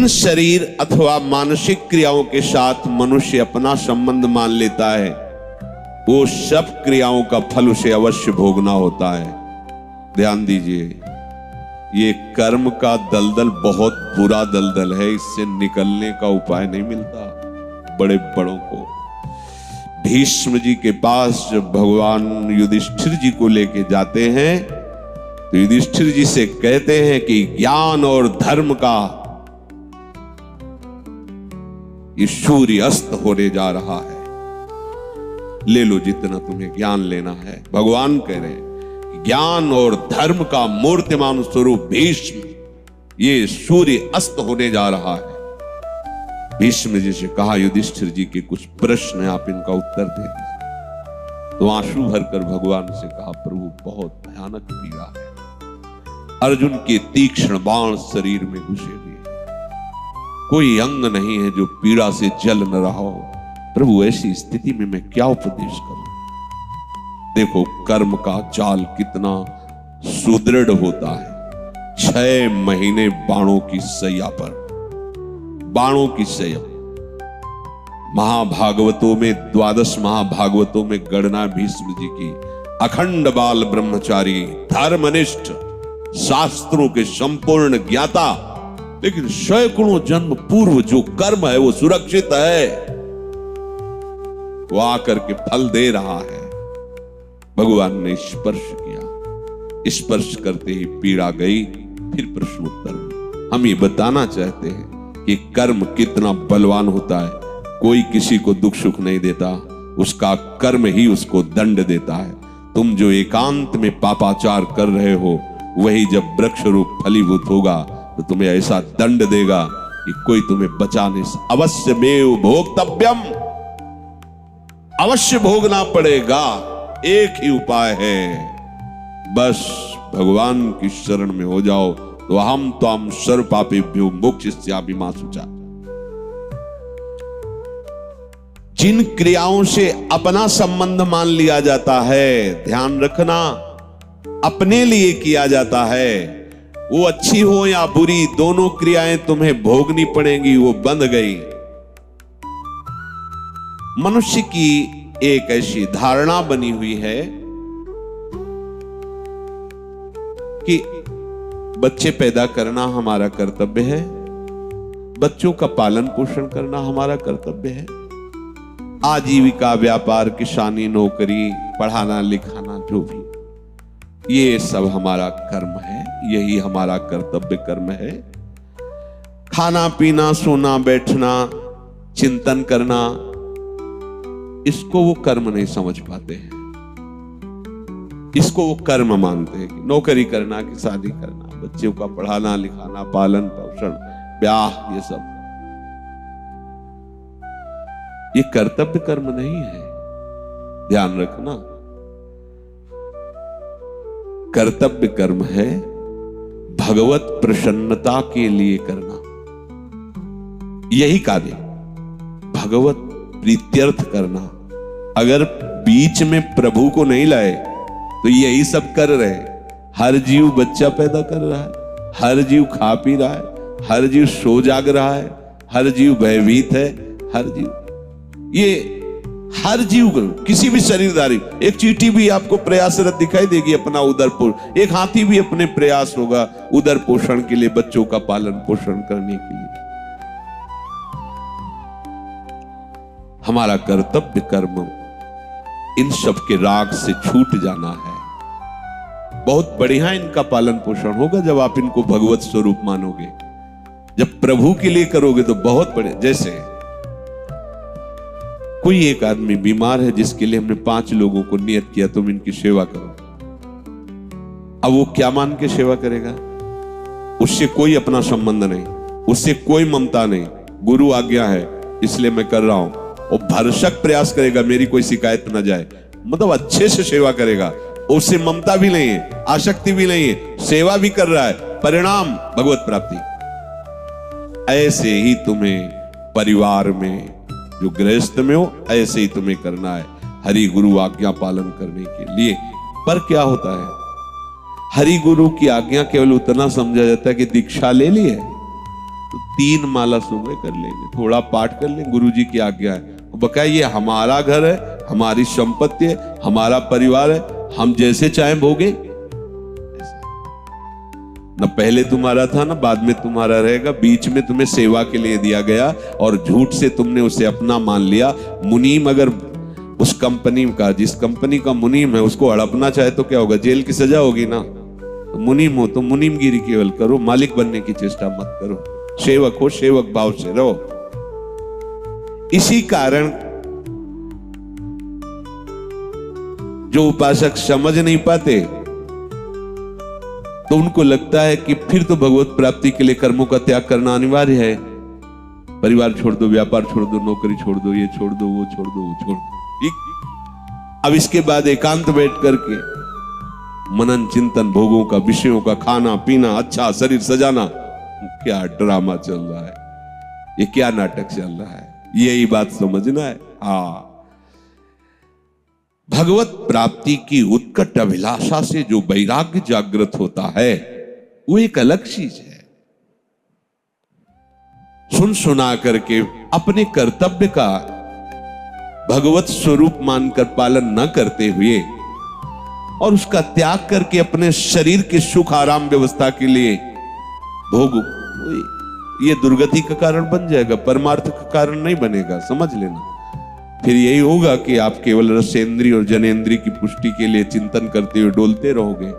जिन शरीर अथवा मानसिक क्रियाओं के साथ मनुष्य अपना संबंध मान लेता है, वो सब क्रियाओं का फल उसे अवश्य भोगना होता है। ध्यान दीजिए, ये कर्म का दलदल बहुत बुरा दलदल है, इससे निकलने का उपाय नहीं मिलता बड़े बड़ों को। भीष्म जी के पास जब भगवान युधिष्ठिर जी को लेके जाते हैं तो युधिष्ठिर जी से कहते हैं कि ज्ञान और धर्म का ये सूर्य अस्त होने जा रहा है, ले लो जितना तुम्हें ज्ञान लेना है। भगवान कह रहे हैं ज्ञान और धर्म का मूर्तिमान स्वरूप भीष्म, ये सूर्य अस्त होने जा रहा है। भीष्म जी से कहा युधिष्ठिर जी के कुछ प्रश्न है, आप इनका उत्तर दे दीजिए। तो आंसू भरकर भगवान से कहा प्रभु बहुत भयानक पीड़ा है, अर्जुन के तीक्ष्ण बाण शरीर में घुसे हुए, कोई अंग नहीं है जो पीड़ा से जल न रहा हो। प्रभु ऐसी स्थिति में मैं क्या उपदेश करूं? देखो कर्म का जाल कितना सुदृढ़ होता है। 6 महीने बाणों की सैया पर, बाणों की सैया। महाभागवतों में 12 महाभागवतों में गणना भीष्म जी की, अखंड बाल ब्रह्मचारी, धर्मनिष्ठ, शास्त्रों के संपूर्ण ज्ञाता, लेकिन सैकड़ों जन्म पूर्व जो कर्म है वो सुरक्षित है, वो आकर के फल दे रहा है। भगवान ने स्पर्श किया, स्पर्श करते ही पीड़ा गई। फिर प्रश्नोत्तर हम ये बताना चाहते हैं कि कर्म कितना बलवान होता है। कोई किसी को दुख सुख नहीं देता, उसका कर्म ही उसको दंड देता है। तुम जो एकांत में पापाचार कर रहे हो, वही जब वृक्ष रूप फलीभूत होगा तो तुम्हें ऐसा दंड देगा कि कोई तुम्हें बचा नहीं। अवश्य मेव भोक्तव्यम, अवश्य भोगना पड़ेगा। एक ही उपाय है, बस भगवान की शरण में हो जाओ तो हम त्वाम सर्व पापेभ्यो मोक्षयिष्यामि मा शुचा। जिन क्रियाओं से अपना संबंध मान लिया जाता है, ध्यान रखना, अपने लिए किया जाता है, वो अच्छी हो या बुरी, दोनों क्रियाएं तुम्हें भोगनी पड़ेंगी। वो बंध गई। मनुष्य की एक ऐसी धारणा बनी हुई है कि बच्चे पैदा करना हमारा कर्तव्य है, बच्चों का पालन पोषण करना हमारा कर्तव्य है, आजीविका, व्यापार, किसानी, नौकरी, पढ़ाना लिखाना, जो भी, ये सब हमारा कर्म है, यही हमारा कर्तव्य कर्म है। खाना पीना, सोना बैठना, चिंतन करना, इसको वो कर्म नहीं समझ पाते हैं। इसको वो कर्म मानते हैं कि नौकरी करना, कि शादी करना, बच्चों का पढ़ाना लिखाना, पालन पोषण, ब्याह, ये सब, ये कर्तव्य कर्म नहीं है। ध्यान रखना, कर्तव्य कर्म है भगवत प्रसन्नता के लिए करना। यही कार्य भगवत प्रीत्यर्थ करना। अगर बीच में प्रभु को नहीं लाए तो यही सब कर रहे। हर जीव बच्चा पैदा कर रहा है, हर जीव खा पी रहा है, हर जीव सो जाग रहा है, हर जीव भयभीत है, हर जीव, ये हर जीव किसी भी शरीरधारी, एक चींटी भी आपको प्रयासरत दिखाई देगी अपना उदर पोषण, एक हाथी भी अपने प्रयास होगा उदर पोषण के लिए, बच्चों का पालन पोषण करने के लिए। हमारा कर्तव्य कर्म इन सब के राग से छूट जाना है। बहुत बढ़िया इनका पालन पोषण होगा जब आप इनको भगवत स्वरूप मानोगे, जब प्रभु के लिए करोगे तो बहुत बढ़िया। जैसे कोई एक आदमी बीमार है जिसके लिए हमने 5 लोगों को नियत किया तुम इनकी सेवा करो। अब वो क्या मान के सेवा करेगा? उससे कोई अपना संबंध नहीं, उससे कोई ममता नहीं, गुरु आज्ञा है इसलिए मैं कर रहा हूं। वो भरसक प्रयास करेगा मेरी कोई शिकायत ना जाए, मतलब अच्छे से सेवा करेगा। उससे ममता भी नहीं है, आसक्ति भी नहीं है, सेवा भी कर रहा है, परिणाम भगवत प्राप्ति। ऐसे ही तुम्हें परिवार में जो गृहस्थ में हो, ऐसे ही तुम्हें करना है हरि गुरु आज्ञा पालन करने के लिए। पर क्या होता है, हरि गुरु की आज्ञा केवल उतना समझा जाता है कि दीक्षा ले ली है, तो 3 माला सुबह कर लेंगे, थोड़ा पाठ कर लेंगे, गुरुजी की आज्ञा है। बकाया ये हमारा घर है, हमारी संपत्ति है, हमारा परिवार है, हम जैसे चाहे भोगे। न पहले तुम्हारा था ना बाद में तुम्हारा रहेगा, बीच में तुम्हें सेवा के लिए दिया गया और झूठ से तुमने उसे अपना मान लिया। मुनीम अगर उस कंपनी का, जिस कंपनी का मुनीम है, उसको हड़पना चाहे तो क्या होगा? जेल की सजा होगी ना। तो मुनीम हो तो मुनीमगिरी केवल करो, मालिक बनने की चेष्टा मत करो। सेवक हो, सेवक भाव से रहो। इसी कारण जो उपासक समझ नहीं पाते तो उनको लगता है कि फिर तो भगवत प्राप्ति के लिए कर्मों का त्याग करना अनिवार्य है। परिवार छोड़ दो, व्यापार छोड़ दो, नौकरी छोड़ दो, ये छोड़ दो, वो छोड़ दो, वो छोड़ दो। ठीक। अब इसके बाद एकांत बैठ करके मनन चिंतन, भोगों का, विषयों का, खाना पीना, अच्छा शरीर सजाना, क्या ड्रामा चल रहा है, ये क्या नाटक चल रहा है, यही बात समझना है। हाँ, भगवत प्राप्ति की उत्कट अभिलाषा से जो वैराग्य जागृत होता है वो एक अलग चीज है। सुन सुना करके अपने कर्तव्य का भगवत स्वरूप मानकर पालन न करते हुए और उसका त्याग करके अपने शरीर के सुख आराम व्यवस्था के लिए भोग, ये दुर्गति का कारण बन जाएगा, परमार्थ का कारण नहीं बनेगा, समझ लेना। फिर यही होगा कि आप केवल रसेंद्री और जनेंद्री की पुष्टि के लिए चिंतन करते हुए डोलते रहोगे।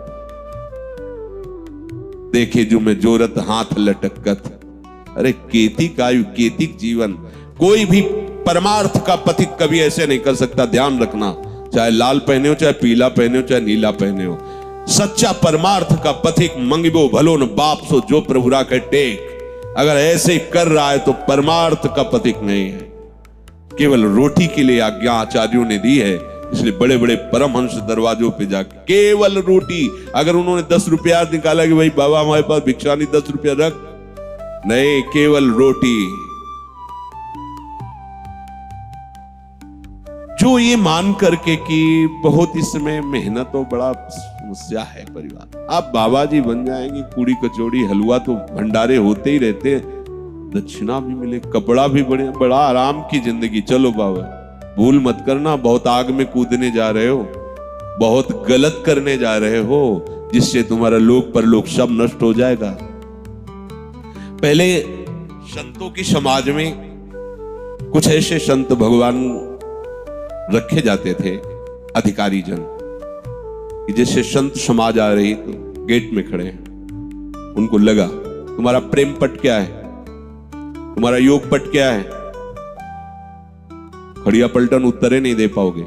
देखे जो मैं जोरत हाथ लटकत, अरे केतिक आयु केतिक जीवन। कोई भी परमार्थ का पथिक कभी ऐसे नहीं कर सकता, ध्यान रखना। चाहे लाल पहने हो, चाहे पीला पहने हो, चाहे नीला पहने हो, सच्चा परमार्थ का पथिक मंगिबो भलो न बाप सो जो प्रभु राखे टेक। अगर ऐसे कर रहा है तो परमार्थ का पथिक नहीं है, केवल रोटी के लिए आज्ञा आचार्यों ने दी है। इसलिए बड़े बड़े परमहंस दरवाजों पे जाके केवल रोटी, अगर उन्होंने 10 रुपया निकाला कि भाई बाबा हमारे पास भिक्षा नहीं, 10 रुपया रख, नहीं, केवल रोटी। जो ये मान करके कि बहुत इसमें मेहनत और बड़ा समस्या है परिवार, आप बाबा जी बन जाएंगे, पूड़ी कचौड़ी हलवा तो भंडारे होते ही रहते हैं, दक्षिणा भी मिले, कपड़ा भी बढ़िया, बड़ा आराम की जिंदगी। चलो बाबा, भूल मत करना, बहुत आग में कूदने जा रहे हो, बहुत गलत करने जा रहे हो, जिससे तुम्हारा लोक परलोक सब नष्ट हो जाएगा। पहले संतों की समाज में कुछ ऐसे संत भगवान रखे जाते थे, अधिकारी जन, कि जैसे संत समाज आ रही तो गेट में खड़े हैं, उनको लगा तुम्हारा प्रेम पट क्या है, तुम्हारा योग पट क्या है, खड़िया पलटन उत्तरे नहीं दे पाओगे।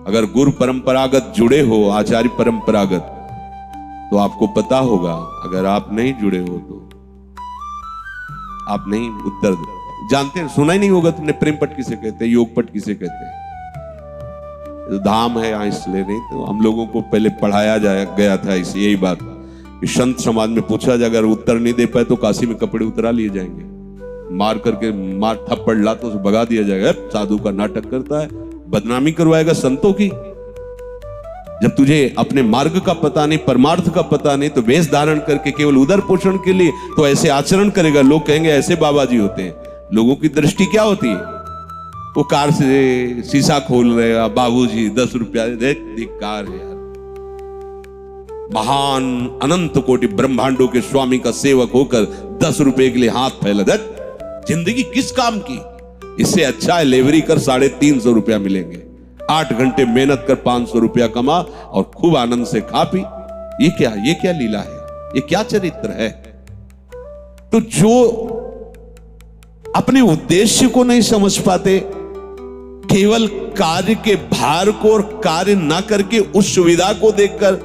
अगर गुरु परंपरागत जुड़े हो, आचार्य परंपरागत, तो आपको पता होगा। अगर आप नहीं जुड़े हो तो आप नहीं उत्तर जानते, सुना ही नहीं होगा तुमने प्रेम पट किसे कहते हैं, योग पट किसे कहते हैं। तो धाम है यहाँ इसलिए नहीं, तो हम लोगों को पहले पढ़ाया गया था इसी यही बात कि संत समाज में पूछा जाए, अगर उत्तर नहीं दे पाए तो काशी में कपड़े उतरा लिए जाएंगे, मार करके मार थप्पड़ ला तो भगा दिया जाएगा। साधु का नाटक करता है, बदनामी करवाएगा संतों की। जब तुझे अपने मार्ग का पता नहीं, परमार्थ का पता नहीं, तो वेश धारण करके केवल उदर पोषण के लिए तो ऐसे आचरण करेगा, लोग कहेंगे ऐसे बाबा जी होते हैं। लोगों की दृष्टि क्या होती है, वो कार से शीशा खोल रहे हैं, बाबूजी 10 रुपया दे, धिक्कार है यार। महान अनंत कोटि ब्रह्मांडों के स्वामी का सेवक होकर 10 रुपए के लिए हाथ फैला दे, जिंदगी किस काम की। इससे अच्छा है लेवरी कर 350 रुपया मिलेंगे, 8 घंटे मेहनत कर 500 रुपया कमा और खूब आनंद से खा पी। ये क्या लीला है, ये क्या चरित्र है। तो जो अपने उद्देश्य को नहीं समझ पाते, केवल कार्य के भार को और कार्य ना करके उस सुविधा को देखकर,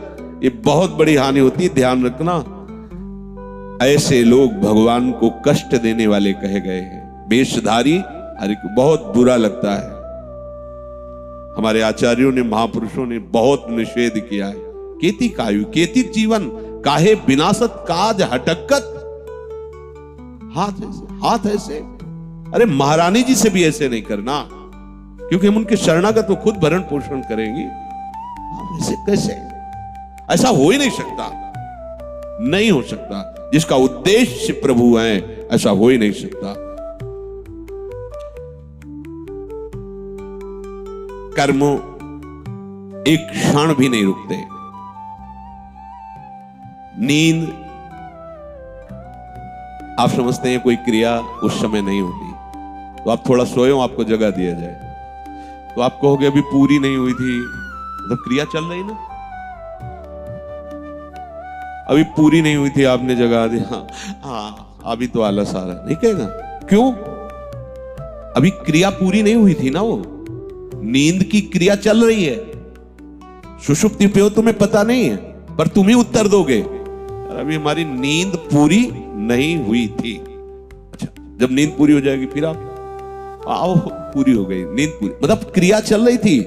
ये बहुत बड़ी हानि होती है। ध्यान रखना, ऐसे लोग भगवान को कष्ट देने वाले कहे गए हैं। वेशधारी हरि को बहुत बुरा लगता है। हमारे आचार्यों ने, महापुरुषों ने बहुत निषेध किया है। केतिक आयु केतिक जीवन, काहे विनाशत काज हटकत। हाथ ऐसे, अरे महारानी जी से भी ऐसे नहीं करना, क्योंकि हम उनके शरणागत तो खुद भरण पोषण करेंगे। ऐसे कैसे, ऐसा हो ही नहीं सकता, नहीं हो सकता। जिसका उद्देश्य प्रभु है, ऐसा हो ही नहीं सकता। कर्म एक क्षण भी नहीं रुकते। नींद आप समझते हैं कोई क्रिया उस समय नहीं होती, तो आप थोड़ा सोए हो, आपको जगा दिया जाए तो आप कहोगे अभी पूरी नहीं हुई थी, मतलब क्रिया चल रही ना, अभी पूरी नहीं हुई थी आपने जगा दिया, हाँ अभी तो आलस आ रहा है, नहीं कहेगा। क्यों? अभी क्रिया पूरी नहीं हुई थी ना, वो नींद की क्रिया चल रही है। सुषुप्ति पे हो तुम्हें पता नहीं है, पर तुम ही उत्तर दोगे अभी हमारी नींद पूरी नहीं हुई थी। अच्छा, जब नींद पूरी हो जाएगी फिर आप आओ पूरी हो गई नींद पूरी, मतलब क्रिया चल रही थी।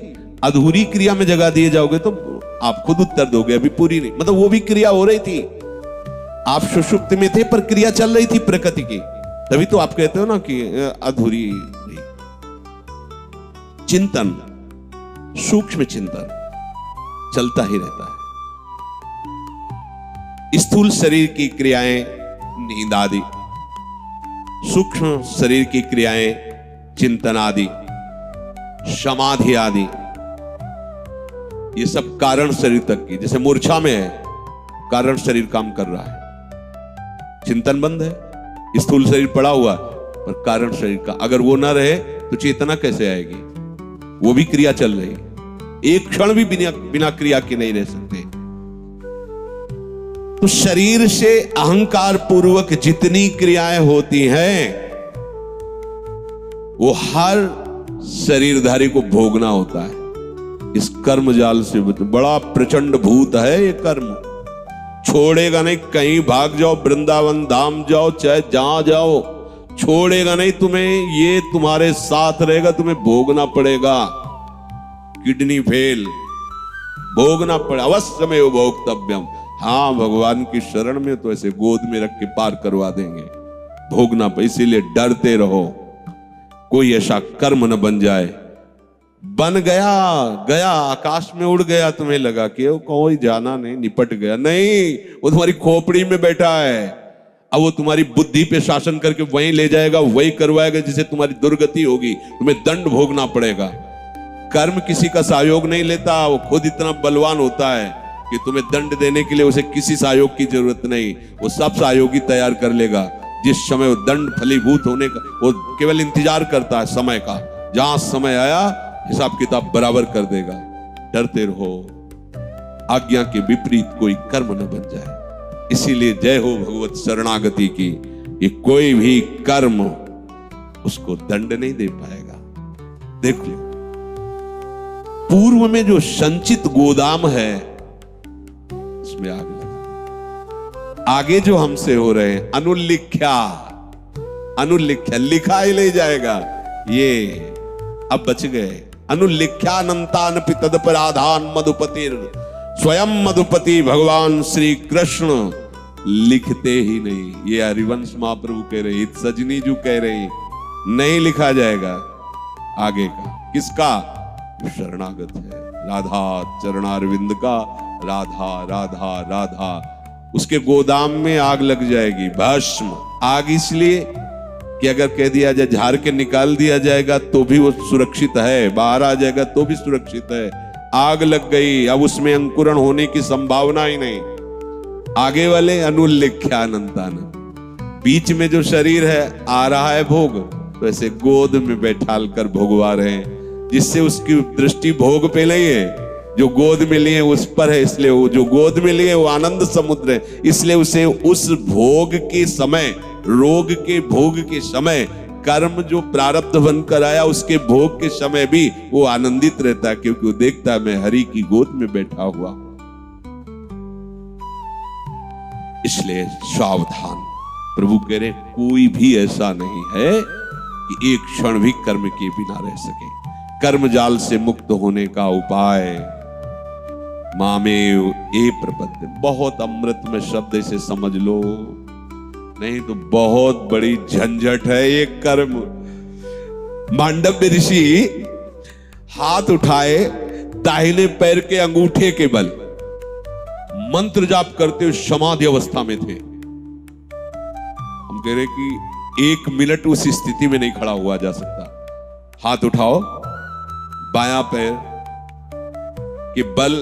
अधूरी क्रिया में जगा दिए जाओगे तो आप खुद उत्तर दोगे अभी पूरी नहीं, मतलब वो भी क्रिया हो रही थी, आप सुषुप्ति में थे पर क्रिया चल रही थी प्रकृति की, तभी तो आप कहते हो ना कि अधूरी नहीं। चिंतन, सूक्ष्म चिंतन चलता ही रहता है। स्थूल शरीर की क्रियाएं नींद आदि, सूक्ष्म शरीर की क्रियाएं चिंतन आदि, समाधि आदि, ये सब कारण शरीर तक की। जैसे मूर्छा में है, कारण शरीर काम कर रहा है, चिंतन बंद है, स्थूल शरीर पड़ा हुआ पर कारण शरीर का अगर वो ना रहे तो चेतना कैसे आएगी? वो भी क्रिया चल रही, एक क्षण भी बिना क्रिया के नहीं रह सकते। तो शरीर से अहंकार पूर्वक जितनी क्रियाएं होती हैं वो हर शरीरधारी को भोगना होता है। इस कर्म जाल से बड़ा प्रचंड भूत है ये कर्म, छोड़ेगा नहीं। कहीं भाग जाओ, वृंदावन धाम जाओ, चाहे जहां जाओ, छोड़ेगा नहीं तुम्हें, ये तुम्हारे साथ रहेगा, तुम्हें भोगना पड़ेगा। किडनी फेल, भोगना पड़े, अवश्य में भोक्तव्यम। हाँ, भगवान की शरण में तो ऐसे गोद में रख के पार करवा देंगे, भोगना पड़े। इसीलिए डरते रहो, कोई ऐसा कर्म न बन जाए। बन गया आकाश में उड़ गया, तुम्हें लगा कि वो कोई जाना नहीं, निपट गया, नहीं, वो तुम्हारी खोपड़ी में बैठा है। अब वो तुम्हारी बुद्धि पे शासन करके वहीं ले जाएगा, वही करवाएगा जिससे तुम्हारी दुर्गति होगी, तुम्हें दंड भोगना पड़ेगा। कर्म किसी का सहयोग नहीं लेता, वो खुद इतना बलवान होता है कि तुम्हें दंड देने के लिए उसे किसी सहयोग की जरूरत नहीं, वो सब सहयोगी तैयार कर लेगा। जिस समय वो दंड फलीभूत होने का, वो केवल इंतजार करता है समय का, जहां समय आया हिसाब किताब बराबर कर देगा। डरते रहो, आज्ञा के विपरीत कोई कर्म न बन जाए। इसीलिए जय हो भगवत शरणागति की, कि कोई भी कर्म उसको दंड नहीं दे पाएगा। देख लो, पूर्व में जो संचित गोदाम है उसमें आग लगा। आगे जो हमसे हो रहे हैं अनुल्लिख्या, लिखा ही ले जाएगा, ये अब बच गए। अनुल्लिख्यानंतान तदपराधान मधुपतिर, स्वयं मधुपति भगवान श्री कृष्ण लिखते ही नहीं। ये हरिवंश महाप्रभु कह रहे, सजनी जी कह रही, नहीं लिखा जाएगा आगे का। किसका? शरणागत है, राधा चरणारविंद का। राधा राधा राधा, उसके गोदाम में आग लग जाएगी, भस्म। आग इसलिए कि अगर कह दिया जाए झाड़ के निकाल दिया जाएगा तो भी वो सुरक्षित है, बाहर आ जाएगा तो भी सुरक्षित है। आग लग गई, अब उसमें अंकुरण होने की संभावना ही नहीं। आगे वाले अनुल्लिख्यानंतान, बीच में जो शरीर है आ रहा है भोग, तो ऐसे गोद में बैठाल कर भोगवा रहे हैं, जिससे उसकी दृष्टि भोग पे नहीं है, जो गोद में लिए उस पर है। इसलिए वो जो गोद में लिए वो आनंद समुद्र है, इसलिए उसे उस भोग के समय, रोग के भोग के समय, कर्म जो प्रारब्ध बनकर आया उसके भोग के समय भी वो आनंदित रहता है, क्योंकि वो देखता है मैं हरि की गोद में बैठा हुआ। इसलिए सावधान। प्रभु कह रहे कोई भी ऐसा नहीं है कि एक क्षण भी कर्म के बिना रह सके। कर्म जाल से मुक्त होने का उपाय मामेव ए प्रपद्य। बहुत अमृत में शब्द से समझ लो, नहीं तो बहुत बड़ी झंझट है ये कर्म। मांडव्य ऋषि हाथ उठाए, दाहिने पैर के अंगूठे के बल मंत्र जाप करते हुए समाधि अवस्था में थे। कह रहे कि 1 मिनट उस स्थिति में नहीं खड़ा हुआ जा सकता। हाथ उठाओ, बायां पैर के बल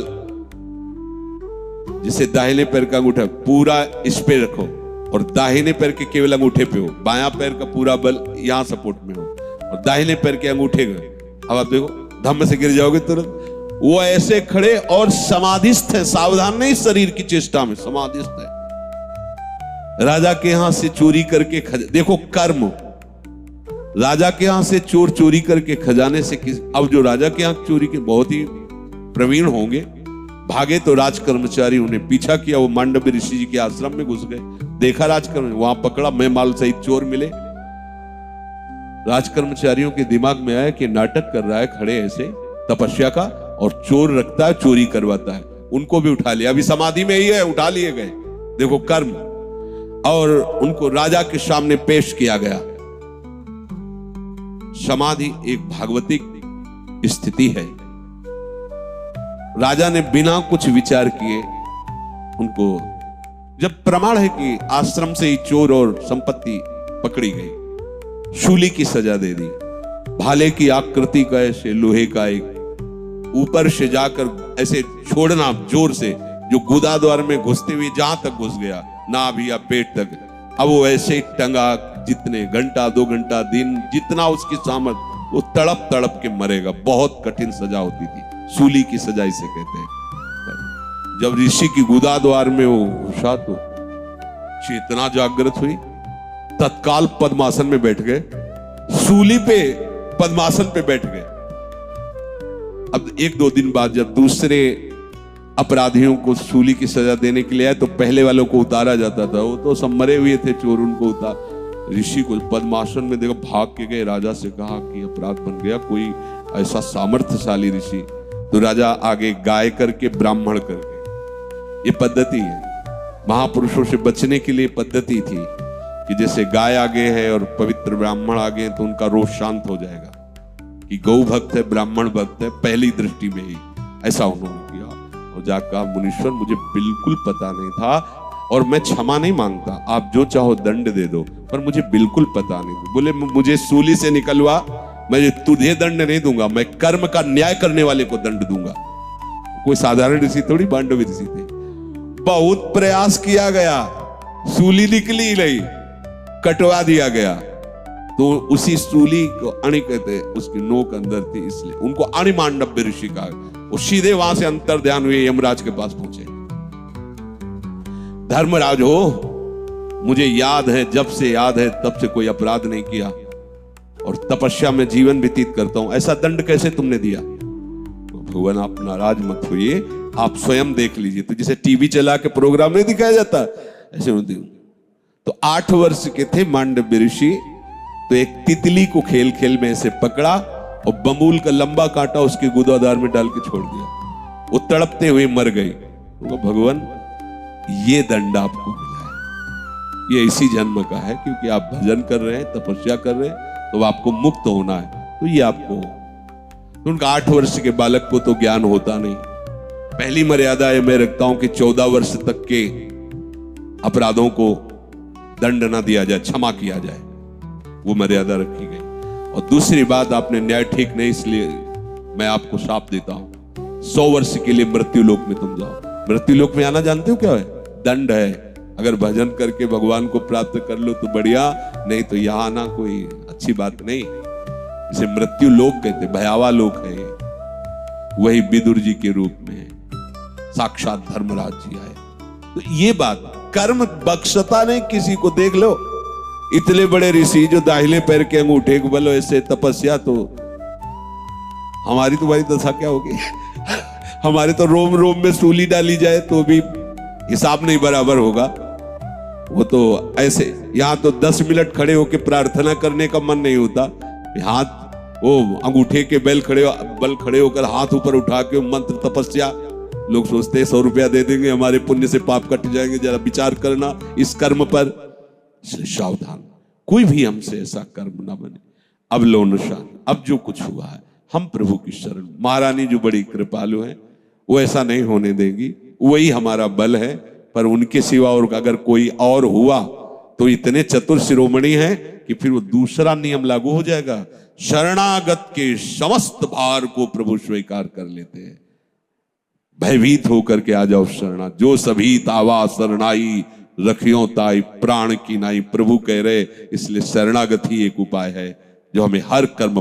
जिसे दाहिने पैर का अंगूठा पूरा इस पे रखो और दाहिने पैर के केवल अंगूठे पे हो, बायां पैर का पूरा बल यहां सपोर्ट में हो और दाहिने पैर के अंगूठे गए। अब आप देखो धम्म से गिर जाओगे तुरंत। वो ऐसे खड़े और समाधिस्थ है, सावधान नहीं, शरीर की चेष्टा में समाधिस्थ है। राजा के यहां से चोरी करके देखो कर्म, राजा के यहां से चोर चोरी करके खजाने से अब जो राजा के यहां चोरी के बहुत ही प्रवीण होंगे, भागे तो राजकर्मचारी उन्हें पीछा किया। वो मांडव्य ऋषि जी के आश्रम में घुस गए, देखा राजकर्मचारी, वहां पकड़ा, मैं माल सहित चोर मिले। राजकर्मचारियों के दिमाग में आया कि नाटक कर रहा है खड़े ऐसे तपस्या का, और चोर रखता है, चोरी करवाता है। उनको भी उठा लिया, अभी समाधि में ही है, उठा लिए गए। देखो कर्म। और उनको राजा के सामने पेश किया गया। समाधि एक भागवतिक स्थिति है। राजा ने बिना कुछ विचार किए उनको, जब प्रमाण है कि आश्रम से ही चोर और संपत्ति पकड़ी गई, शूली की सजा दे दी। भाले की आकृति का ऐसे लोहे का एक ऊपर से जाकर ऐसे छोड़ना जोर से, जो गुदा द्वार में घुसते हुए जहां तक घुस गया, नाभि या पेट तक, अब वो ऐसे टंगा, जितने घंटा 2 घंटा दिन जितना उसकी सामर्थ, वो तड़प तड़प के मरेगा। बहुत कठिन सजा होती थी, सूली की सजा इसे कहते हैं। जब ऋषि की गुदा द्वार में वो घुसा तो चेतना जागृत हुई, तत्काल पद्मासन में बैठ गए, सूली पे पद्मासन पे बैठ गए। अब 1-2 दिन बाद जब दूसरे अपराधियों को सूली की सजा देने के लिए आए तो पहले वालों को उतारा जाता था, वो तो सब मरे हुए थे चोर, उनको उतार। ऋषि को पद्मासन में देखा, भाग के गए, राजा से कहा कि अपराध बन गया, कोई ऐसा सामर्थ्यशाली ऋषि। तो राजा आगे गाय करके ब्राह्मण करके, ये पद्धति है महापुरुषों से बचने के लिए। पद्धति थी कि जैसे गाय आगे है और पवित्र ब्राह्मण आगे हैं तो उनका रोष शांत हो जाएगा कि गौ भक्त है, ब्राह्मण भक्त है, पहली दृष्टि में ही ऐसा उन्होंने किया। और जाकर कहा, मुनीश्वर मुझे बिल्कुल पता नहीं था और मैं क्षमा नहीं मांगता, आप जो चाहो दंड दे दो, पर मुझे बिल्कुल पता नहीं था। बोले मुझे सूली से निकलवा, मैं तुझे दंड नहीं दूंगा, मैं कर्म का न्याय करने वाले को दंड दूंगा। कोई साधारण ऋषि थोड़ी, मांडव्य ऋषि थे। बहुत प्रयास किया गया, सूली निकली नहीं, कटवा दिया गया। तो उसी सूली को अणि कहते, उसकी नोक अंदर थी, इसलिए उनको अणि मांडव्य ऋषि कहा। वो सीधे वहां से अंतर ध्यान हुए, यमराज के पास पहुंचे। धर्मराज हो, मुझे याद है, जब से याद है तब से कोई अपराध नहीं किया और तपस्या में जीवन व्यतीत करता हूं, ऐसा दंड कैसे तुमने दिया? तो भगवान आप नाराज मत होइए, आप स्वयं देख लीजिए। तो जैसे टीवी चला के प्रोग्राम नहीं दिखाया जाता, ऐसे तो 8 वर्ष के थे मांडव्य ऋषि, तो एक तितली को खेल खेल में ऐसे पकड़ा और बमूल का लंबा कांटा उसके गुदादार में डाल के छोड़ दिया। वो तड़पते हुए मर गई। तो भगवान ये दंड आपको मिला है, ये इसी जन्म का है, क्योंकि आप भजन कर रहे हैं, तपस्या कर रहे हैं, तो आपको मुक्त होना है, तो ये आपको। तो उनका 8 वर्ष के बालक को तो ज्ञान होता नहीं। पहली मर्यादा है मैं रखता हूं कि 14 वर्ष तक के अपराधों को दंड ना दिया जाए, क्षमा किया जाए, वो मर्यादा रखी गई। और दूसरी बात, आपने न्याय ठीक नहीं, इसलिए मैं आपको शाप देता हूं, 100 वर्ष के लिए मृत्यु लोक में तुम जाओ। मृत्यु लोक में आना जानते हो क्या है? दंड है। अगर भजन करके भगवान को प्राप्त कर लो तो बढ़िया, नहीं तो यहां आना कोई अच्छी बात नहीं। इसे मृत्यु लोक कहते, भयावह लोक है। वही विदुर जी के रूप में साक्षात धर्मराज जी आए। तो ये बात, कर्म बख्शता नहीं किसी को। देख लो इतने बड़े ऋषि जो दाहिने पैर के अंगूठे को बलो ऐसे तपस्या, तो हमारी तुम्हारी दशा क्या होगी? हमारे तो रोम रोम में सूली डाली जाए तो भी हिसाब नहीं बराबर होगा। वो तो ऐसे, यहां तो 10 मिनट खड़े होकर प्रार्थना करने का मन नहीं होता, हाथ वो अंगूठे के बल खड़े होकर हाथ ऊपर उठा के मंत्र तपस्या। लोग सोचते हैं 100 रुपया दे देंगे हमारे पुण्य से पाप कट जाएंगे। जरा विचार करना इस कर्म पर, सावधान, कोई भी हमसे ऐसा कर्म ना बने। अब लो निशान, अब जो कुछ हुआ है हम प्रभु की शरण, महारानी जो बड़ी कृपालु है वो ऐसा नहीं होने देगी, वही हमारा बल है। पर उनके सिवा और अगर कोई और हुआ तो इतने चतुर शिरोमणि हैं कि फिर वो दूसरा नियम लागू हो जाएगा, शरणागत के समस्त भार को प्रभु स्वीकार कर लेते हैं। भयभीत होकर के आ जाओ शरणा, जो सभी तावा शरणाई रखियो ताई प्राण की नाई, प्रभु कह रहे। इसलिए शरणागत ही एक उपाय है जो हमें हर कर्म